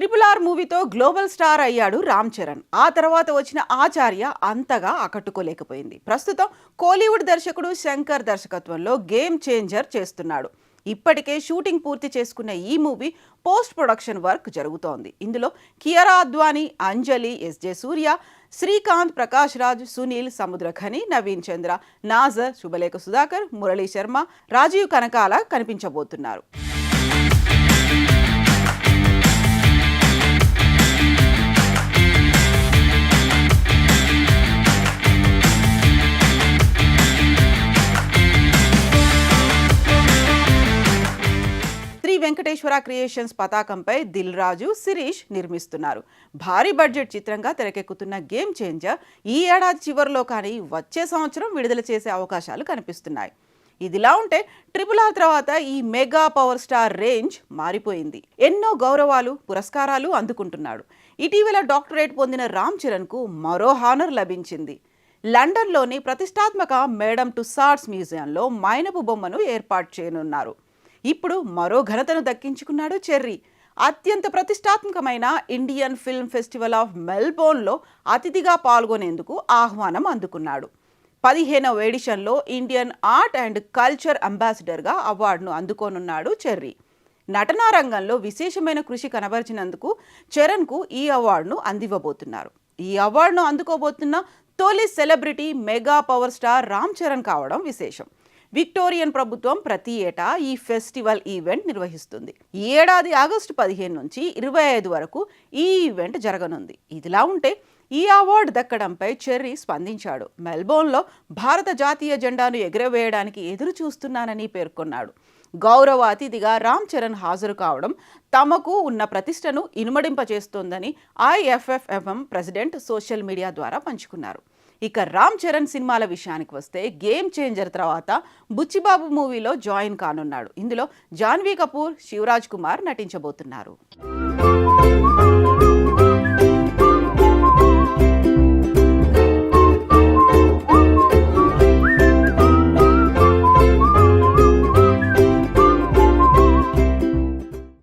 RRR మూవీతో global star అయ్యాడు రామ్ చరణ్. ఆ తర్వాత వచ్చిన ఆచార్య అంతగా ఆకట్టుకోలేకపోయింది. ప్రస్తుతం కోలీవుడ్ దర్శకుడు శంకర్ దర్శకత్వంలో గేమ్ చేంజర్ చేస్తున్నాడు. ఇప్పటికే షూటింగ్ పూర్తి చేసుకున్న ఈ మూవీ పోస్ట్ ప్రొడక్షన్ వర్క్ జరుగుతోంది. ఇందులో కియారా అద్వానీ, అంజలి, ఎస్జే సూర్య, శ్రీకాంత్, ప్రకాష్ రాజ్, సునీల్, సముద్రఖని, నవీన్ చంద్ర, నాజర్, శుభలేఖ సుధాకర్, మురళీ శర్మ, రాజీవ్ కనకాల కనిపించబోతున్నారు. శ్రీ వెంకటేశ్వర క్రియేషన్స్ పతాకంపై దిల్ రాజు, శిరీష్ నిర్మిస్తున్నారు. భారీ బడ్జెట్ చిత్రంగా తెరకెక్కుతున్న గేమ్ చేంజర్ ఈ ఏడాది చివరిలో కానీ వచ్చే సంవత్సరం విడుదల చేసే అవకాశాలు కనిపిస్తున్నాయి. ఇదిలా ఉంటే RRR తర్వాత ఈ మెగా పవర్ స్టార్ రేంజ్ మారిపోయింది. ఎన్నో గౌరవాలు, పురస్కారాలు అందుకుంటున్నాడు. ఇటీవల డాక్టరేట్ పొందిన రామ్ చరణ్కు మరో హానర్ లభించింది. లండన్లోని ప్రతిష్టాత్మక మేడమ్ టుస్సాడ్స్ మ్యూజియంలో మైనపు బొమ్మను ఏర్పాటు చేయనున్నారు. ఇప్పుడు మరో ఘనతను దక్కించుకున్నాడు చెర్రీ. అత్యంత ప్రతిష్టాత్మకమైన ఇండియన్ ఫిల్మ్ ఫెస్టివల్ ఆఫ్ మెల్బోర్న్లో అతిథిగా పాల్గొనేందుకు ఆహ్వానం అందుకున్నాడు. 15వ ఎడిషన్లో ఇండియన్ ఆర్ట్ అండ్ కల్చర్ అంబాసిడర్గా అవార్డును అందుకోనున్నాడు చెర్రీ. నటనా రంగంలో విశేషమైన కృషి కనబరిచినందుకు చరణ్కు ఈ అవార్డును అందివ్వబోతున్నారు. ఈ అవార్డును అందుకోబోతున్న తొలి celebrity mega power star Ram Charan కావడం విశేషం. విక్టోరియన్ ప్రభుత్వం ప్రతి ఏటా ఈ ఫెస్టివల్ ఈవెంట్ నిర్వహిస్తుంది. ఈ ఏడాది ఆగస్టు 15 నుంచి 25 వరకు ఈ ఈవెంట్ జరగనుంది. ఇదిలా ఉంటే ఈ అవార్డు దక్కడంపై చెర్రీ స్పందించాడు. మెల్బోర్న్లో భారత జాతీయ జెండాను ఎగురవేయడానికి ఎదురు చూస్తున్నానని పేర్కొన్నాడు. గౌరవ అతిథిగా రామ్ చరణ్ హాజరు కావడం తమకు ఉన్న ప్రతిష్టను ఇనుమడింపచేస్తోందని IFFM ప్రెసిడెంట్ సోషల్ మీడియా ద్వారా పంచుకున్నారు. ఇక రామ్ చరణ్ సినిమాల విషయానికి వస్తే గేమ్ చేంజర్ తర్వాత బుచ్చిబాబు మూవీలో జాయిన్ కానున్నాడు. ఇందులో జాన్వీ కపూర్, శివరాజ్ కుమార్ నటించబోతున్నారు.